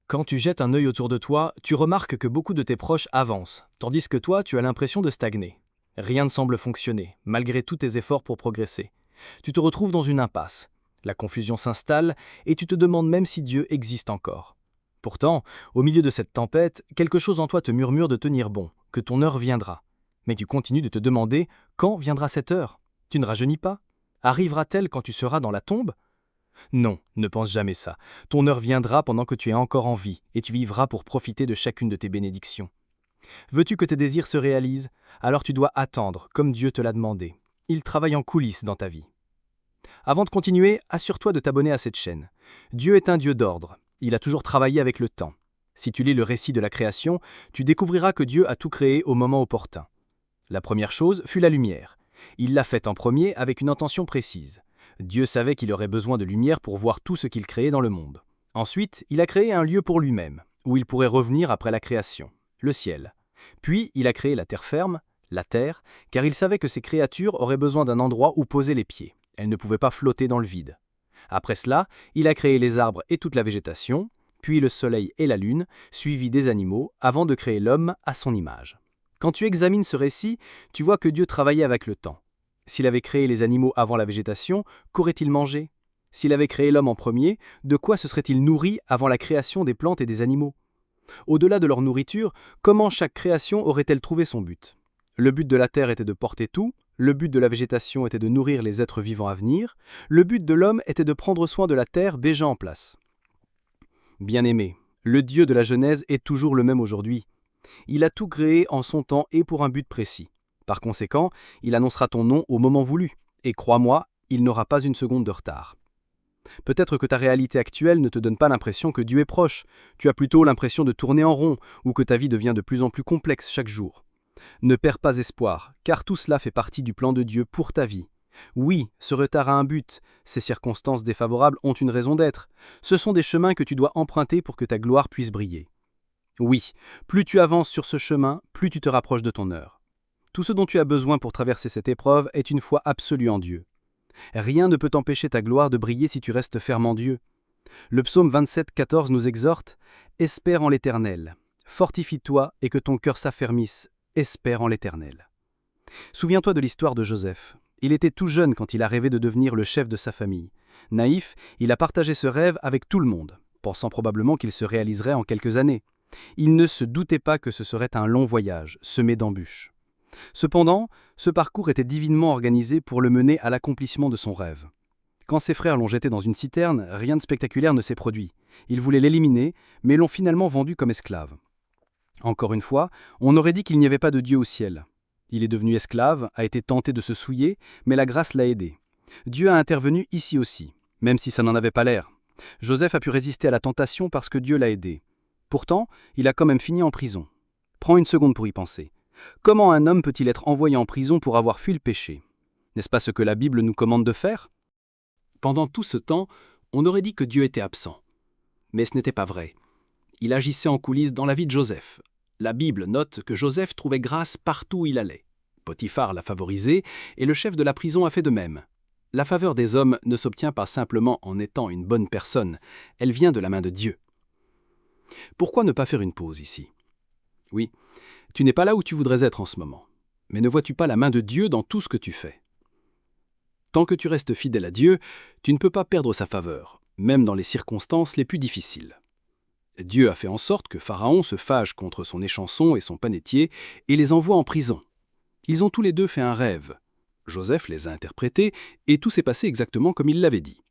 Quand tu jettes un œil autour de toi, tu remarques que beaucoup de tes proches avancent, tandis que toi, tu as l'impression de stagner. Rien ne semble fonctionner, malgré tous tes efforts pour progresser. Tu te retrouves dans une impasse. La confusion s'installe et tu te demandes même si Dieu existe encore. Pourtant, au milieu de cette tempête, quelque chose en toi te murmure de tenir bon, que ton heure viendra. Mais tu continues de te demander quand viendra cette heure. Tu ne rajeunis pas? Arrivera-t-elle quand tu seras dans la tombe? Non, ne pense jamais ça. Ton heure viendra pendant que tu es encore en vie, et tu vivras pour profiter de chacune de tes bénédictions. Veux-tu que tes désirs se réalisent? Alors tu dois attendre, comme Dieu te l'a demandé. Il travaille en coulisses dans ta vie. Avant de continuer, assure-toi de t'abonner à cette chaîne. Dieu est un Dieu d'ordre. Il a toujours travaillé avec le temps. Si tu lis le récit de la création, tu découvriras que Dieu a tout créé au moment opportun. La première chose fut la lumière. Il l'a faite en premier avec une intention précise. Dieu savait qu'il aurait besoin de lumière pour voir tout ce qu'il créait dans le monde. Ensuite, il a créé un lieu pour lui-même, où il pourrait revenir après la création, le ciel. Puis, il a créé la terre ferme, la terre, car il savait que ces créatures auraient besoin d'un endroit où poser les pieds. Elles ne pouvaient pas flotter dans le vide. Après cela, il a créé les arbres et toute la végétation, puis le soleil et la lune, suivis des animaux, avant de créer l'homme à son image. Quand tu examines ce récit, tu vois que Dieu travaillait avec le temps. S'il avait créé les animaux avant la végétation, qu'aurait-il mangé? S'il avait créé l'homme en premier, de quoi se serait-il nourri avant la création des plantes et des animaux? Au-delà de leur nourriture, comment chaque création aurait-elle trouvé son but? Le but de la terre était de porter tout, le but de la végétation était de nourrir les êtres vivants à venir, le but de l'homme était de prendre soin de la terre déjà en place. Bien-aimé, le Dieu de la Genèse est toujours le même aujourd'hui. Il a tout créé en son temps et pour un but précis. Par conséquent, il annoncera ton nom au moment voulu, et crois-moi, il n'aura pas une seconde de retard. Peut-être que ta réalité actuelle ne te donne pas l'impression que Dieu est proche, tu as plutôt l'impression de tourner en rond, ou que ta vie devient de plus en plus complexe chaque jour. Ne perds pas espoir, car tout cela fait partie du plan de Dieu pour ta vie. Oui, ce retard a un but, ces circonstances défavorables ont une raison d'être, ce sont des chemins que tu dois emprunter pour que ta gloire puisse briller. Oui, plus tu avances sur ce chemin, plus tu te rapproches de ton heure. Tout ce dont tu as besoin pour traverser cette épreuve est une foi absolue en Dieu. Rien ne peut empêcher ta gloire de briller si tu restes ferme en Dieu. Le psaume 27, 14 nous exhorte « Espère en l'Éternel, fortifie-toi et que ton cœur s'affermisse, espère en l'Éternel. » Souviens-toi de l'histoire de Joseph. Il était tout jeune quand il a rêvé de devenir le chef de sa famille. Naïf, il a partagé ce rêve avec tout le monde, pensant probablement qu'il se réaliserait en quelques années. Il ne se doutait pas que ce serait un long voyage, semé d'embûches. Cependant, ce parcours était divinement organisé pour le mener à l'accomplissement de son rêve. Quand ses frères l'ont jeté dans une citerne, rien de spectaculaire ne s'est produit. Ils voulaient l'éliminer, mais l'ont finalement vendu comme esclave. Encore une fois, on aurait dit qu'il n'y avait pas de Dieu au ciel. Il est devenu esclave, a été tenté de se souiller, mais la grâce l'a aidé. Dieu a intervenu ici aussi, même si ça n'en avait pas l'air. Joseph a pu résister à la tentation parce que Dieu l'a aidé. Pourtant, il a quand même fini en prison. Prends une seconde pour y penser. Comment un homme peut-il être envoyé en prison pour avoir fui le péché? N'est-ce pas ce que la Bible nous commande de faire? Pendant tout ce temps, on aurait dit que Dieu était absent. Mais ce n'était pas vrai. Il agissait en coulisses dans la vie de Joseph. La Bible note que Joseph trouvait grâce partout où il allait. Potiphar l'a favorisé et le chef de la prison a fait de même. La faveur des hommes ne s'obtient pas simplement en étant une bonne personne, elle vient de la main de Dieu. Pourquoi ne pas faire une pause ici? Oui, tu n'es pas là où tu voudrais être en ce moment. Mais ne vois-tu pas la main de Dieu dans tout ce que tu fais? Tant que tu restes fidèle à Dieu, tu ne peux pas perdre sa faveur, même dans les circonstances les plus difficiles. Dieu a fait en sorte que Pharaon se fâche contre son échanson et son panetier et les envoie en prison. Ils ont tous les deux fait un rêve. Joseph les a interprétés et tout s'est passé exactement comme il l'avait dit.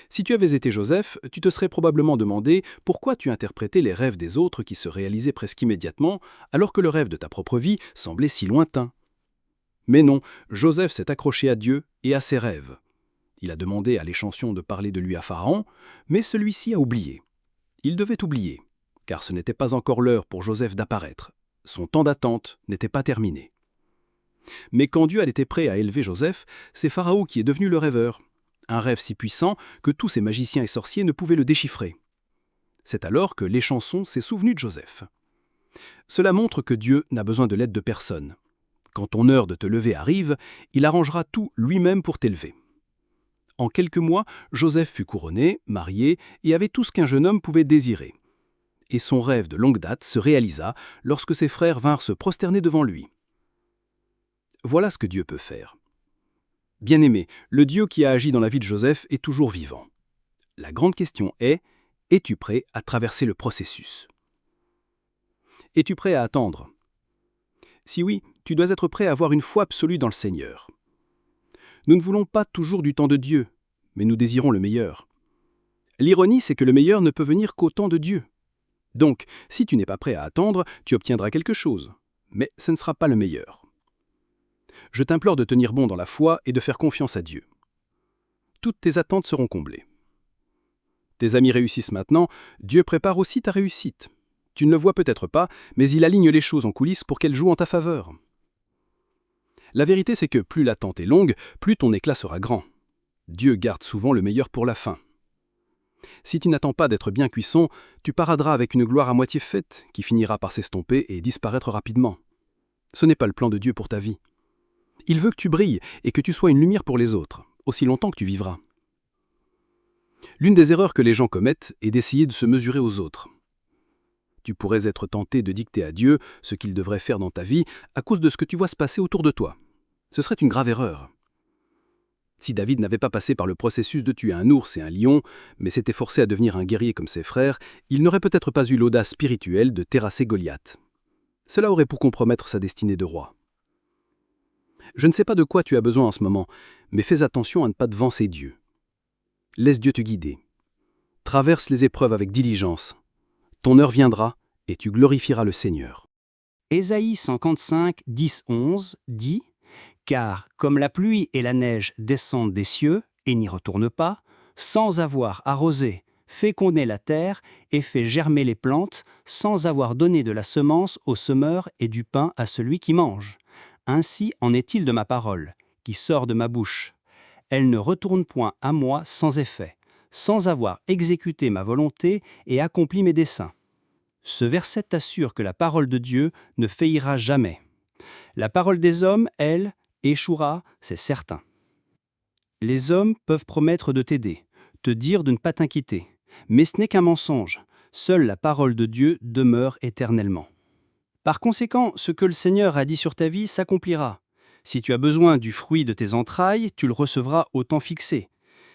Si tu avais été Joseph, tu te serais probablement demandé pourquoi tu interprétais les rêves des autres qui se réalisaient presque immédiatement, alors que le rêve de ta propre vie semblait si lointain. Mais non, Joseph s'est accroché à Dieu et à ses rêves. Il a demandé à l'échanson de parler de lui à Pharaon, mais celui-ci a oublié. Il devait oublier, car ce n'était pas encore l'heure pour Joseph d'apparaître. Son temps d'attente n'était pas terminé. Mais quand Dieu était prêt à élever Joseph, c'est Pharaon qui est devenu le rêveur. Un rêve si puissant que tous ces magiciens et sorciers ne pouvaient le déchiffrer. C'est alors que l'échanson s'est souvenu de Joseph. Cela montre que Dieu n'a besoin de l'aide de personne. Quand ton heure de te lever arrive, il arrangera tout lui-même pour t'élever. En quelques mois, Joseph fut couronné, marié et avait tout ce qu'un jeune homme pouvait désirer. et son rêve de longue date se réalisa lorsque ses frères vinrent se prosterner devant lui. Voilà ce que Dieu peut faire. Bien-aimé, le Dieu qui a agi dans la vie de Joseph est toujours vivant. La grande question est, es-tu prêt à traverser le processus? Es-tu prêt à attendre? Si oui, tu dois être prêt à avoir une foi absolue dans le Seigneur. Nous ne voulons pas toujours du temps de Dieu, mais nous désirons le meilleur. L'ironie, c'est que le meilleur ne peut venir qu'au temps de Dieu. Donc, si tu n'es pas prêt à attendre, tu obtiendras quelque chose, mais ce ne sera pas le meilleur. Je t'implore de tenir bon dans la foi et de faire confiance à Dieu. Toutes tes attentes seront comblées. Tes amis réussissent maintenant, Dieu prépare aussi ta réussite. Tu ne le vois peut-être pas, mais il aligne les choses en coulisses pour qu'elles jouent en ta faveur. La vérité, c'est que plus l'attente est longue, plus ton éclat sera grand. Dieu garde souvent le meilleur pour la fin. Si tu n'attends pas d'être bien cuisson, tu paraderas avec une gloire à moitié faite qui finira par s'estomper et disparaître rapidement. Ce n'est pas le plan de Dieu pour ta vie. Il veut que tu brilles et que tu sois une lumière pour les autres, aussi longtemps que tu vivras. L'une des erreurs que les gens commettent est d'essayer de se mesurer aux autres. Tu pourrais être tenté de dicter à Dieu ce qu'il devrait faire dans ta vie à cause de ce que tu vois se passer autour de toi. Ce serait une grave erreur. Si David n'avait pas passé par le processus de tuer un ours et un lion, mais s'était forcé à devenir un guerrier comme ses frères, il n'aurait peut-être pas eu l'audace spirituelle de terrasser Goliath. Cela aurait pu compromettre sa destinée de roi. Je ne sais pas de quoi tu as besoin en ce moment, mais fais attention à ne pas devancer Dieu. Laisse Dieu te guider. Traverse les épreuves avec diligence. Ton heure viendra et tu glorifieras le Seigneur. Ésaïe 55, 10-11 dit « Car comme la pluie et la neige descendent des cieux et n'y retournent pas, sans avoir arrosé, fécondé la terre et fait germer les plantes, sans avoir donné de la semence au semeur et du pain à celui qui mange. Ainsi en est-il de ma parole, qui sort de ma bouche. Elle ne retourne point à moi sans effet, sans avoir exécuté ma volonté et accompli mes desseins. » Ce verset t'assure que la parole de Dieu ne faillira jamais. La parole des hommes, elle, échouera, c'est certain. Les hommes peuvent promettre de t'aider, te dire de ne pas t'inquiéter, mais ce n'est qu'un mensonge. Seule la parole de Dieu demeure éternellement. Par conséquent, ce que le Seigneur a dit sur ta vie s'accomplira. Si tu as besoin du fruit de tes entrailles, tu le recevras au temps fixé.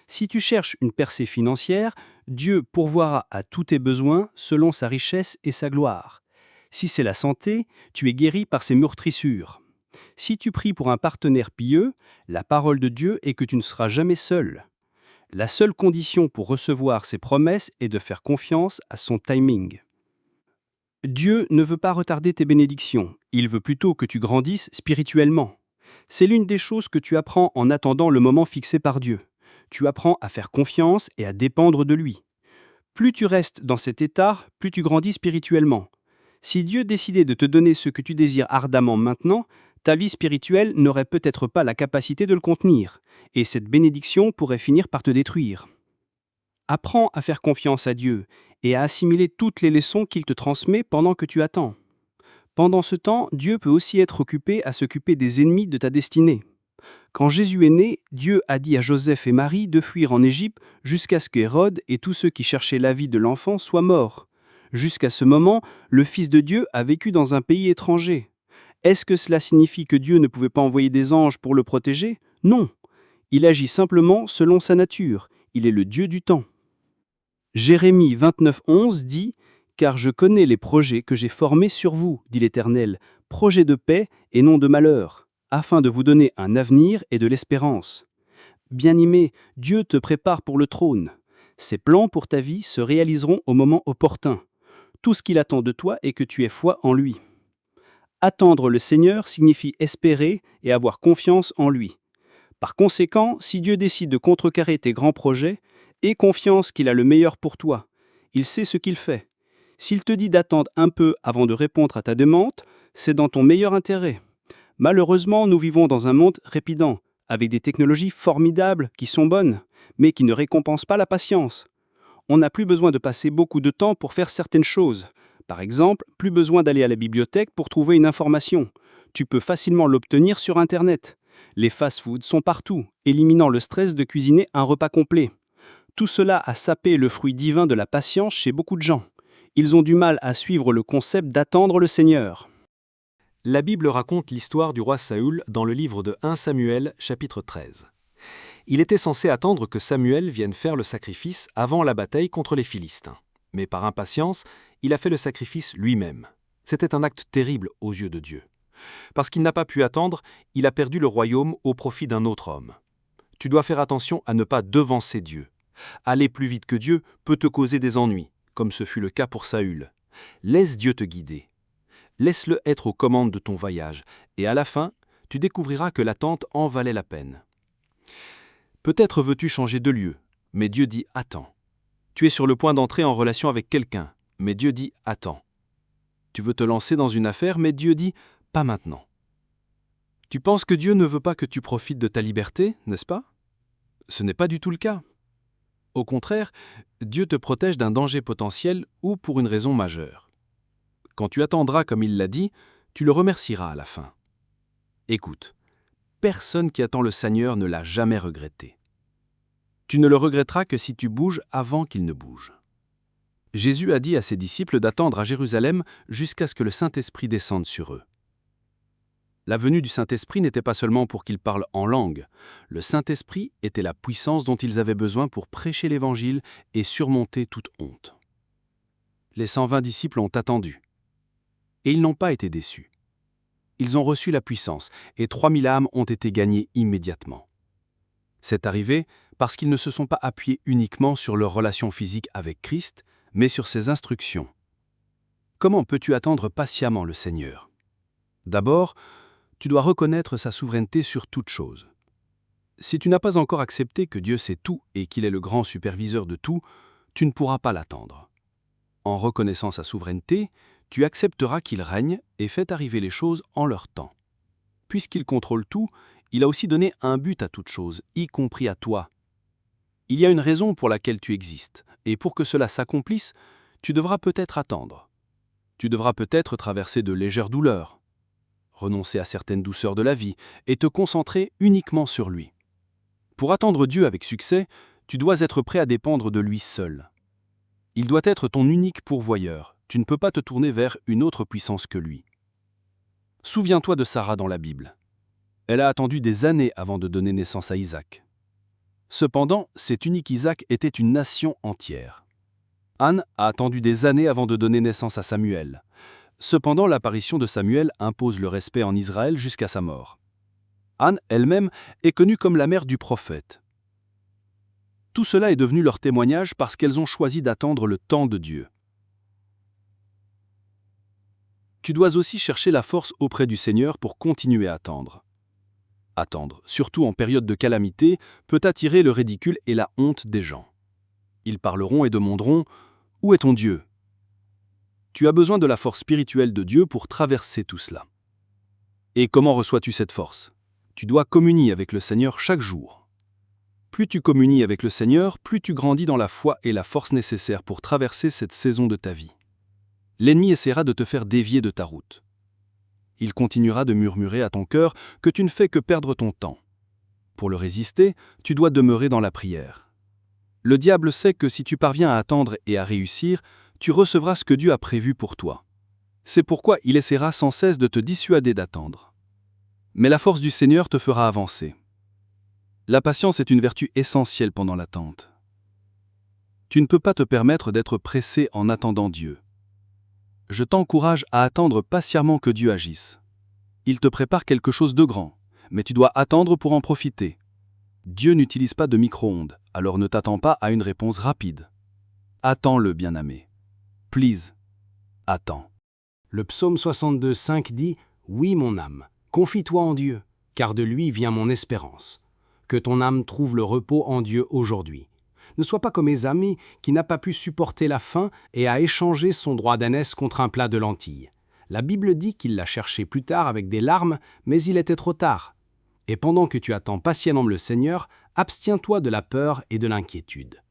Si tu cherches une percée financière, Dieu pourvoira à tous tes besoins selon sa richesse et sa gloire. Si c'est la santé, tu es guéri par ses meurtrissures. Si tu pries pour un partenaire pieux, la parole de Dieu est que tu ne seras jamais seul. La seule condition pour recevoir ses promesses est de faire confiance à son timing. Dieu ne veut pas retarder tes bénédictions, il veut plutôt que tu grandisses spirituellement. C'est l'une des choses que tu apprends en attendant le moment fixé par Dieu. Tu apprends à faire confiance et à dépendre de lui. Plus tu restes dans cet état, plus tu grandis spirituellement. Si Dieu décidait de te donner ce que tu désires ardemment maintenant, ta vie spirituelle n'aurait peut-être pas la capacité de le contenir, et cette bénédiction pourrait finir par te détruire. Apprends à faire confiance à Dieu et à assimiler toutes les leçons qu'il te transmet pendant que tu attends. Pendant ce temps, Dieu peut aussi être occupé à s'occuper des ennemis de ta destinée. Quand Jésus est né, Dieu a dit à Joseph et Marie de fuir en Égypte jusqu'à ce qu'Hérode et tous ceux qui cherchaient la vie de l'enfant soient morts. Jusqu'à ce moment, le Fils de Dieu a vécu dans un pays étranger. Est-ce que cela signifie que Dieu ne pouvait pas envoyer des anges pour le protéger? Non. Il agit simplement selon sa nature. Il est le Dieu du temps. Jérémie 29:11 dit « Car je connais les projets que j'ai formés sur vous, dit l'Éternel, projets de paix et non de malheur, afin de vous donner un avenir et de l'espérance. » Bien-aimé, Dieu te prépare pour le trône. Ses plans pour ta vie se réaliseront au moment opportun. Tout ce qu'il attend de toi est que tu aies foi en lui. Attendre le Seigneur signifie espérer et avoir confiance en lui. Par conséquent, si Dieu décide de contrecarrer tes grands projets, aie confiance qu'il a le meilleur pour toi. Il sait ce qu'il fait. S'il te dit d'attendre un peu avant de répondre à ta demande, c'est dans ton meilleur intérêt. Malheureusement, nous vivons dans un monde trépidant, avec des technologies formidables qui sont bonnes, mais qui ne récompensent pas la patience. On n'a plus besoin de passer beaucoup de temps pour faire certaines choses. Par exemple, plus besoin d'aller à la bibliothèque pour trouver une information. Tu peux facilement l'obtenir sur Internet. Les fast-foods sont partout, éliminant le stress de cuisiner un repas complet. Tout cela a sapé le fruit divin de la patience chez beaucoup de gens. Ils ont du mal à suivre le concept d'attendre le Seigneur. La Bible raconte l'histoire du roi Saül dans le livre de 1 Samuel, chapitre 13. Il était censé attendre que Samuel vienne faire le sacrifice avant la bataille contre les Philistins. Mais par impatience, il a fait le sacrifice lui-même. C'était un acte terrible aux yeux de Dieu. Parce qu'il n'a pas pu attendre, il a perdu le royaume au profit d'un autre homme. Tu dois faire attention à ne pas devancer Dieu. Aller plus vite que Dieu peut te causer des ennuis, comme ce fut le cas pour Saül. Laisse Dieu te guider. Laisse-le être aux commandes de ton voyage, et à la fin, tu découvriras que l'attente en valait la peine. Peut-être veux-tu changer de lieu, mais Dieu dit « attends ». Tu es sur le point d'entrer en relation avec quelqu'un, mais Dieu dit « attends ». Tu veux te lancer dans une affaire, mais Dieu dit « pas maintenant ». Tu penses que Dieu ne veut pas que tu profites de ta liberté, n'est-ce pas? Ce n'est pas du tout le cas. Au contraire, Dieu te protège d'un danger potentiel ou pour une raison majeure. Quand tu attendras comme il l'a dit, tu le remercieras à la fin. Écoute, personne qui attend le Seigneur ne l'a jamais regretté. Tu ne le regretteras que si tu bouges avant qu'il ne bouge. Jésus a dit à ses disciples d'attendre à Jérusalem jusqu'à ce que le Saint-Esprit descende sur eux. La venue du Saint-Esprit n'était pas seulement pour qu'ils parlent en langue. Le Saint-Esprit était la puissance dont ils avaient besoin pour prêcher l'Évangile et surmonter toute honte. Les 120 disciples ont attendu. Et ils n'ont pas été déçus. Ils ont reçu la puissance et 3000 âmes ont été gagnées immédiatement. C'est arrivé parce qu'ils ne se sont pas appuyés uniquement sur leur relation physique avec Christ, mais sur ses instructions. Comment peux-tu attendre patiemment le Seigneur? D'abord, tu dois reconnaître sa souveraineté sur toute chose. Si tu n'as pas encore accepté que Dieu sait tout et qu'il est le grand superviseur de tout, tu ne pourras pas l'attendre. En reconnaissant sa souveraineté, tu accepteras qu'il règne et fait arriver les choses en leur temps. Puisqu'il contrôle tout, il a aussi donné un but à toute chose, y compris à toi. Il y a une raison pour laquelle tu existes, et pour que cela s'accomplisse, tu devras peut-être attendre. Tu devras peut-être traverser de légères douleurs, renoncer à certaines douceurs de la vie et te concentrer uniquement sur lui. Pour attendre Dieu avec succès, tu dois être prêt à dépendre de lui seul. Il doit être ton unique pourvoyeur. Tu ne peux pas te tourner vers une autre puissance que lui. Souviens-toi de Sarah dans la Bible. Elle a attendu des années avant de donner naissance à Isaac. Cependant, cet unique Isaac était une nation entière. Anne a attendu des années avant de donner naissance à Samuel. Cependant, l'apparition de Samuel impose le respect en Israël jusqu'à sa mort. Anne elle-même est connue comme la mère du prophète. Tout cela est devenu leur témoignage parce qu'elles ont choisi d'attendre le temps de Dieu. Tu dois aussi chercher la force auprès du Seigneur pour continuer à attendre. Attendre, surtout en période de calamité, peut attirer le ridicule et la honte des gens. Ils parleront et demanderont « Où est ton Dieu ?» Tu as besoin de la force spirituelle de Dieu pour traverser tout cela. Et comment reçois-tu cette force? Tu dois communier avec le Seigneur chaque jour. Plus tu communies avec le Seigneur, plus tu grandis dans la foi et la force nécessaires pour traverser cette saison de ta vie. L'ennemi essaiera de te faire dévier de ta route. Il continuera de murmurer à ton cœur que tu ne fais que perdre ton temps. Pour le résister, tu dois demeurer dans la prière. Le diable sait que si tu parviens à attendre et à réussir, tu recevras ce que Dieu a prévu pour toi. C'est pourquoi il essaiera sans cesse de te dissuader d'attendre. Mais la force du Seigneur te fera avancer. La patience est une vertu essentielle pendant l'attente. Tu ne peux pas te permettre d'être pressé en attendant Dieu. Je t'encourage à attendre patiemment que Dieu agisse. Il te prépare quelque chose de grand, mais tu dois attendre pour en profiter. Dieu n'utilise pas de micro-ondes, alors ne t'attends pas à une réponse rapide. Attends-le, bien-aimé. Please, attends. Le psaume 62,5 dit « Oui, mon âme, confie-toi en Dieu, car de lui vient mon espérance. Que ton âme trouve le repos en Dieu aujourd'hui. Ne sois pas comme Ésaü, qui n'a pas pu supporter la faim et a échangé son droit d'ânesse contre un plat de lentilles. La Bible dit qu'il l'a cherché plus tard avec des larmes, mais il était trop tard. Et pendant que tu attends patiemment le Seigneur, abstiens-toi de la peur et de l'inquiétude.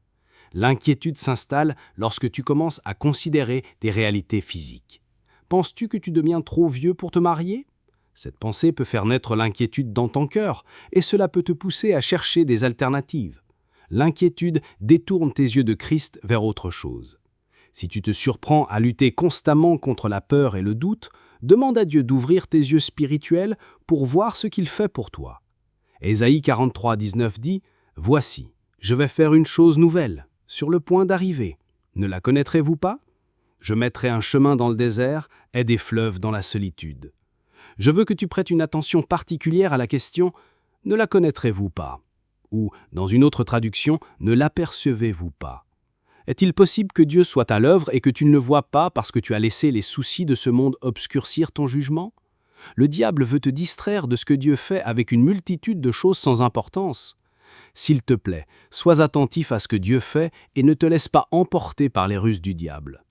L'inquiétude s'installe lorsque tu commences à considérer des réalités physiques. Penses-tu que tu deviens trop vieux pour te marier? Cette pensée peut faire naître l'inquiétude dans ton cœur, et cela peut te pousser à chercher des alternatives. L'inquiétude détourne tes yeux de Christ vers autre chose. Si tu te surprends à lutter constamment contre la peur et le doute, demande à Dieu d'ouvrir tes yeux spirituels pour voir ce qu'il fait pour toi. Ésaïe 43, 19 dit « Voici, je vais faire une chose nouvelle, sur le point d'arriver. Ne la connaîtrez-vous pas ? Je mettrai un chemin dans le désert et des fleuves dans la solitude. » Je veux que tu prêtes une attention particulière à la question « Ne la connaîtrez-vous pas ?» ou, dans une autre traduction, « Ne l'apercevez-vous pas ?» Est-il possible que Dieu soit à l'œuvre et que tu ne le vois pas parce que tu as laissé les soucis de ce monde obscurcir ton jugement ? Le diable veut te distraire de ce que Dieu fait avec une multitude de choses sans importance. S'il te plaît, sois attentif à ce que Dieu fait et ne te laisse pas emporter par les ruses du diable.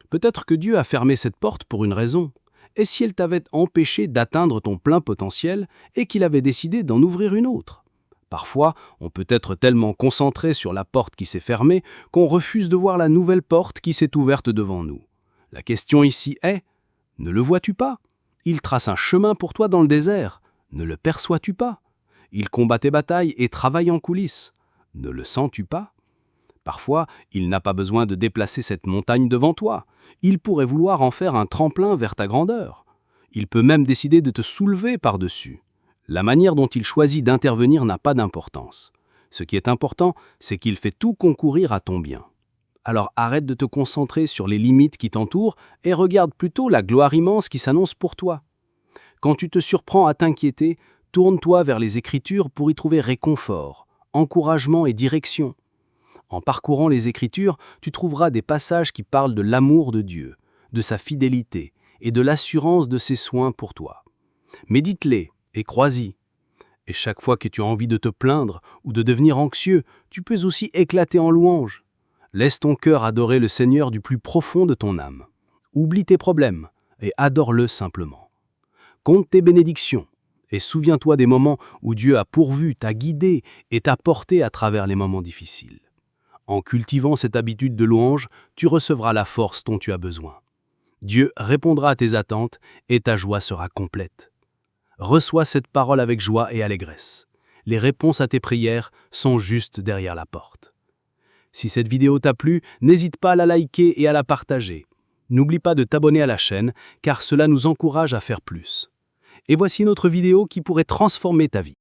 Peut-être que Dieu a fermé cette porte pour une raison. Et si elle t'avait empêché d'atteindre ton plein potentiel et qu'il avait décidé d'en ouvrir une autre ? Parfois, on peut être tellement concentré sur la porte qui s'est fermée qu'on refuse de voir la nouvelle porte qui s'est ouverte devant nous. La question ici est, ne le vois-tu pas ? Il trace un chemin pour toi dans le désert. Ne le perçois-tu pas ? Il combat tes batailles et travaille en coulisses. Ne le sens-tu pas ? Parfois, il n'a pas besoin de déplacer cette montagne devant toi. Il pourrait vouloir en faire un tremplin vers ta grandeur. Il peut même décider de te soulever par-dessus. La manière dont il choisit d'intervenir n'a pas d'importance. Ce qui est important, c'est qu'il fait tout concourir à ton bien. Alors arrête de te concentrer sur les limites qui t'entourent et regarde plutôt la gloire immense qui s'annonce pour toi. Quand tu te surprends à t'inquiéter, tourne-toi vers les Écritures pour y trouver réconfort, encouragement et direction. En parcourant les Écritures, tu trouveras des passages qui parlent de l'amour de Dieu, de sa fidélité et de l'assurance de ses soins pour toi. Médite-les et crois-y. Et chaque fois que tu as envie de te plaindre ou de devenir anxieux, tu peux aussi éclater en louange. Laisse ton cœur adorer le Seigneur du plus profond de ton âme. Oublie tes problèmes et adore-le simplement. Compte tes bénédictions et souviens-toi des moments où Dieu a pourvu, t'a guidé et t'a porté à travers les moments difficiles. En cultivant cette habitude de louange, tu recevras la force dont tu as besoin. Dieu répondra à tes attentes et ta joie sera complète. Reçois cette parole avec joie et allégresse. Les réponses à tes prières sont juste derrière la porte. Si cette vidéo t'a plu, n'hésite pas à la liker et à la partager. N'oublie pas de t'abonner à la chaîne, car cela nous encourage à faire plus. Et voici une autre vidéo qui pourrait transformer ta vie.